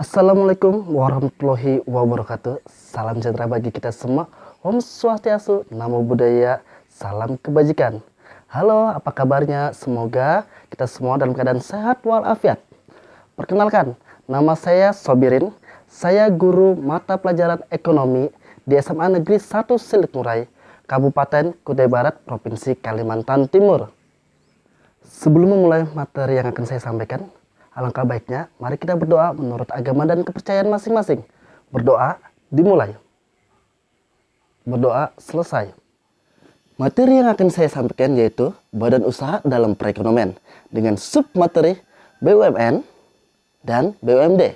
Assalamualaikum warahmatullahi wabarakatuh. Salam sejahtera bagi kita semua. Om Swastiastu, Namo Buddhaya, salam kebajikan. Halo, apa kabarnya? Semoga kita semua dalam keadaan sehat walafiat. Perkenalkan, nama saya Sobirin. Saya guru mata pelajaran ekonomi di SMA Negeri 1 Silit Murai, Kabupaten Kutai Barat, Provinsi Kalimantan Timur. Sebelum memulai materi yang akan saya sampaikan, alangkah baiknya mari kita berdoa menurut agama dan kepercayaan masing-masing. Berdoa dimulai. Berdoa selesai. Materi yang akan saya sampaikan yaitu Badan Usaha dalam Perekonomian dengan submateri BUMN dan BUMD.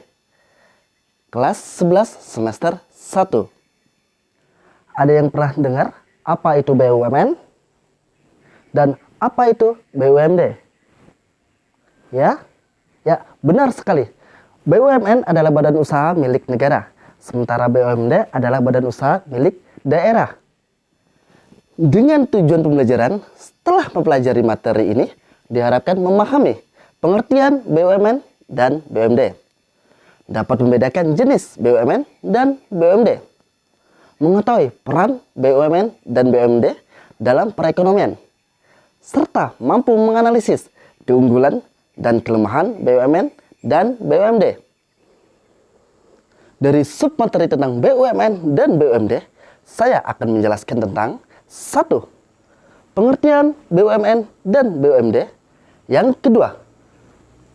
Kelas 11 semester 1. Ada yang pernah dengar apa itu BUMN? Dan apa itu BUMD? Ya, benar sekali. BUMN adalah badan usaha milik negara, sementara BUMD adalah badan usaha milik daerah. Dengan tujuan pembelajaran, setelah mempelajari materi ini, diharapkan memahami pengertian BUMN dan BUMD, dapat membedakan jenis BUMN dan BUMD, mengetahui peran BUMN dan BUMD dalam perekonomian, serta mampu menganalisis keunggulan dan kelemahan BUMN dan BUMD. Dari submateri tentang BUMN dan BUMD, saya akan menjelaskan tentang 1. Pengertian BUMN dan BUMD. Yang kedua,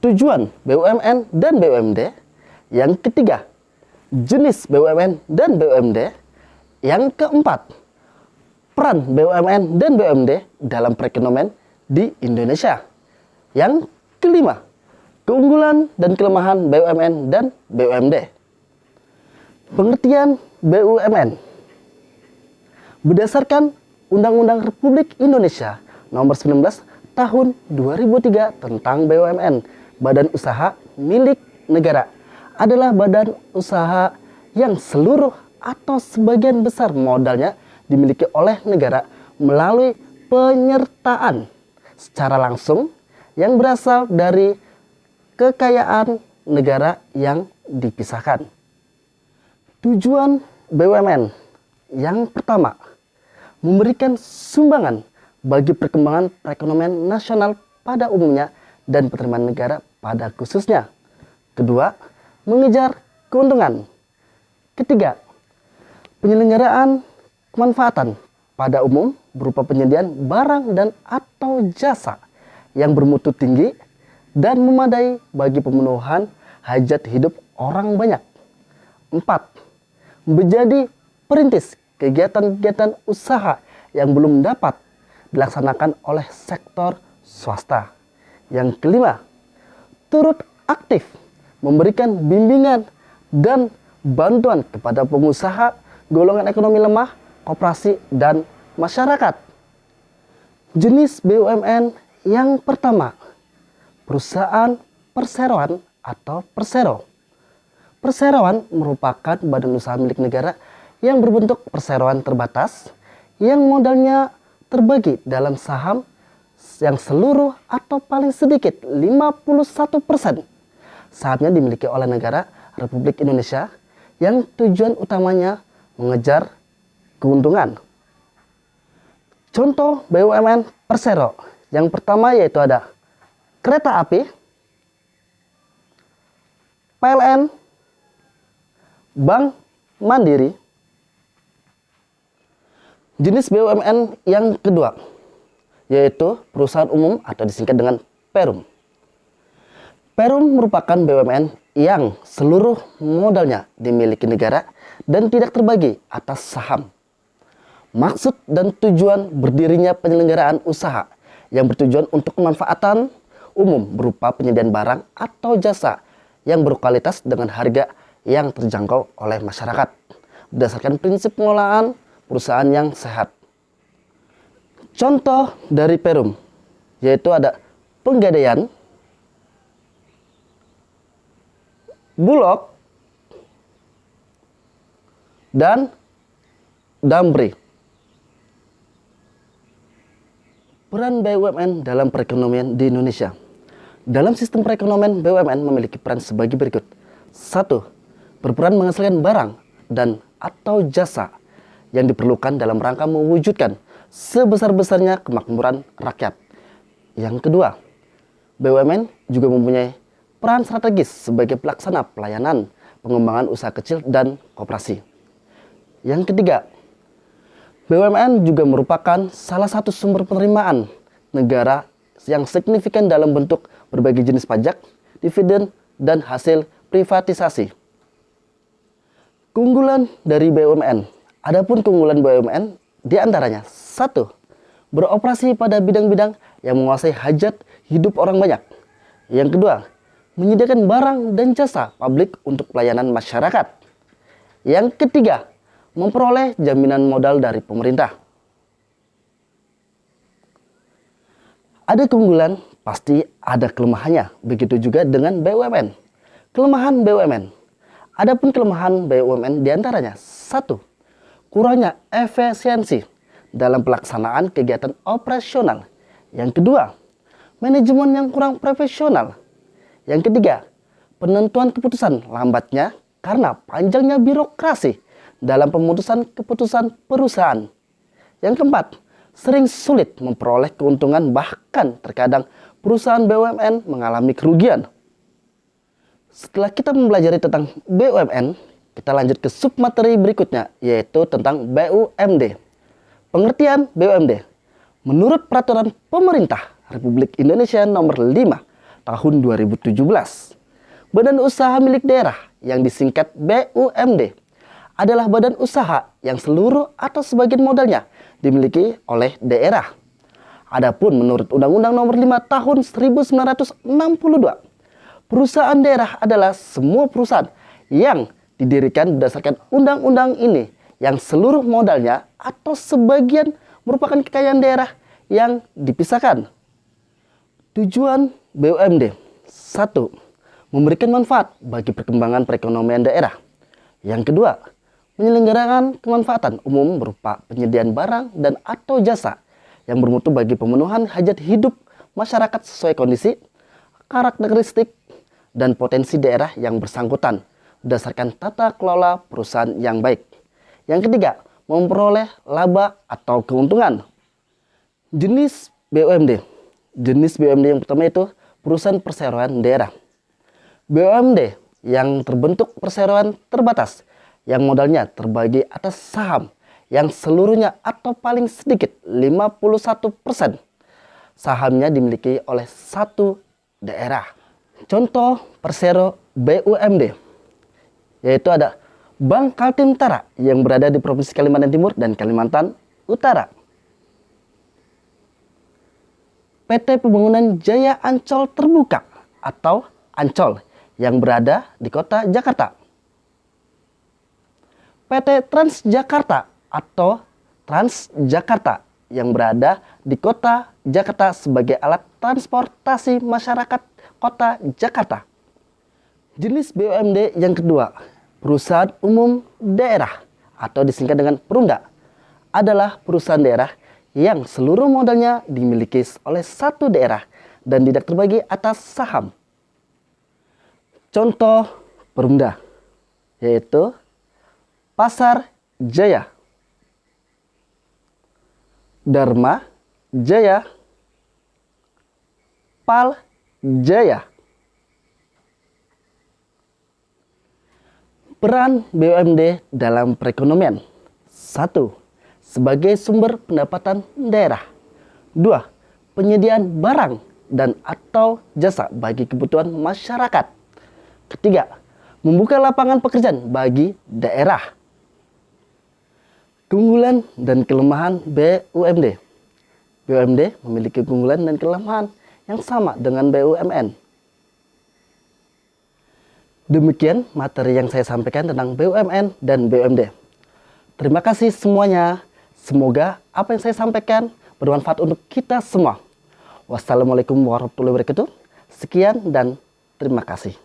tujuan BUMN dan BUMD. Yang ketiga, jenis BUMN dan BUMD. Yang keempat, peran BUMN dan BUMD dalam perekonomian di Indonesia. Yang kelima, keunggulan dan kelemahan BUMN dan BUMD. Pengertian BUMN. Berdasarkan Undang-Undang Republik Indonesia Nomor 19 Tahun 2003 tentang BUMN, Badan Usaha milik negara, adalah badan usaha yang seluruh atau sebagian besar modalnya dimiliki oleh negara melalui penyertaan secara langsung yang berasal dari kekayaan negara yang dipisahkan. Tujuan BUMN yang pertama, memberikan sumbangan bagi perkembangan perekonomian nasional pada umumnya dan penerimaan negara pada khususnya. Kedua, mengejar keuntungan. Ketiga, penyelenggaraan kemanfaatan pada umum berupa penyediaan barang dan atau jasa yang bermutu tinggi dan memadai bagi pemenuhan hajat hidup orang banyak. 4. Menjadi perintis kegiatan-kegiatan usaha yang belum dapat dilaksanakan oleh sektor swasta. Yang kelima, turut aktif memberikan bimbingan dan bantuan kepada pengusaha golongan ekonomi lemah, koperasi, dan masyarakat. Jenis BUMN yang pertama, perusahaan perseroan atau persero. Perseroan merupakan badan usaha milik negara yang berbentuk perseroan terbatas yang modalnya terbagi dalam saham yang seluruh atau paling sedikit 51% sahamnya dimiliki oleh negara Republik Indonesia yang tujuan utamanya mengejar keuntungan. Contoh BUMN persero yang pertama yaitu ada kereta api, PLN, Bank Mandiri. Jenis BUMN yang kedua yaitu perusahaan umum atau disingkat dengan Perum. Perum merupakan BUMN yang seluruh modalnya dimiliki negara dan tidak terbagi atas saham. Maksud dan tujuan berdirinya penyelenggaraan usaha yang bertujuan untuk kemanfaatan umum berupa penyediaan barang atau jasa yang berkualitas dengan harga yang terjangkau oleh masyarakat berdasarkan prinsip pengelolaan perusahaan yang sehat. Contoh dari Perum yaitu ada Penggadaian, Bulog, dan Damri. Peran BUMN dalam perekonomian di Indonesia. Dalam sistem perekonomian, BUMN memiliki peran sebagai berikut. 1. Berperan menghasilkan barang dan atau jasa yang diperlukan dalam rangka mewujudkan sebesar-besarnya kemakmuran rakyat. Yang kedua, BUMN juga mempunyai peran strategis sebagai pelaksana pelayanan pengembangan usaha kecil dan koperasi. Yang ketiga, BUMN juga merupakan salah satu sumber penerimaan negara yang signifikan dalam bentuk berbagai jenis pajak, dividen, dan hasil privatisasi. Keunggulan dari BUMN. Adapun keunggulan BUMN diantaranya 1. Beroperasi pada bidang-bidang yang menguasai hajat hidup orang banyak. Yang kedua, menyediakan barang dan jasa publik untuk pelayanan masyarakat. Yang ketiga, memperoleh jaminan modal dari pemerintah. Ada keunggulan, pasti ada kelemahannya. Begitu juga dengan BUMN. Kelemahan BUMN. Adapun kelemahan BUMN diantaranya 1. Kurangnya efisiensi dalam pelaksanaan kegiatan operasional. Yang kedua, manajemen yang kurang profesional. Yang ketiga, penentuan keputusan lambatnya karena panjangnya birokrasi dalam pemutusan keputusan perusahaan. Yang keempat, sering sulit memperoleh keuntungan, bahkan terkadang perusahaan BUMN mengalami kerugian. Setelah kita mempelajari tentang BUMN, kita lanjut ke submateri berikutnya, yaitu tentang BUMD. Pengertian BUMD. Menurut Peraturan Pemerintah Republik Indonesia Nomor 5 Tahun 2017, badan usaha milik daerah yang disingkat BUMD adalah badan usaha yang seluruh atau sebagian modalnya dimiliki oleh daerah. Adapun menurut Undang-Undang Nomor 5 Tahun 1962, perusahaan daerah adalah semua perusahaan yang didirikan berdasarkan undang-undang ini yang seluruh modalnya atau sebagian merupakan kekayaan daerah yang dipisahkan. Tujuan BUMD. 1. Memberikan manfaat bagi perkembangan perekonomian daerah. Yang kedua, menyelenggarakan kemanfaatan umum berupa penyediaan barang dan atau jasa yang bermutu bagi pemenuhan hajat hidup masyarakat sesuai kondisi, karakteristik, dan potensi daerah yang bersangkutan berdasarkan tata kelola perusahaan yang baik. Yang ketiga, memperoleh laba atau keuntungan. Jenis BUMD. Jenis BUMD yang pertama itu perusahaan perseroan daerah. BUMD yang terbentuk perseroan terbatas yang modalnya terbagi atas saham yang seluruhnya atau paling sedikit 51% sahamnya dimiliki oleh satu daerah. Contoh persero BUMD yaitu ada Bank Kaltim Utara yang berada di Provinsi Kalimantan Timur dan Kalimantan Utara. PT Pembangunan Jaya Ancol Terbuka atau Ancol yang berada di Kota Jakarta. PT Transjakarta atau Transjakarta yang berada di Kota Jakarta sebagai alat transportasi masyarakat Kota Jakarta. Jenis BUMD yang kedua, perusahaan umum daerah atau disingkat dengan Perumda, adalah perusahaan daerah yang seluruh modalnya dimiliki oleh satu daerah dan tidak terbagi atas saham. Contoh Perumda yaitu Pasar Jaya, Dharma Jaya, Pal Jaya. Peran BUMD dalam perekonomian. 1. Sebagai sumber pendapatan daerah. 2. Penyediaan barang dan atau jasa bagi kebutuhan masyarakat. Ketiga, membuka lapangan pekerjaan bagi daerah. Keunggulan dan kelemahan BUMD. BUMD memiliki keunggulan dan kelemahan yang sama dengan BUMN. Demikian materi yang saya sampaikan tentang BUMN dan BUMD. Terima kasih semuanya. Semoga apa yang saya sampaikan bermanfaat untuk kita semua. Wassalamualaikum warahmatullahi wabarakatuh. Sekian dan terima kasih.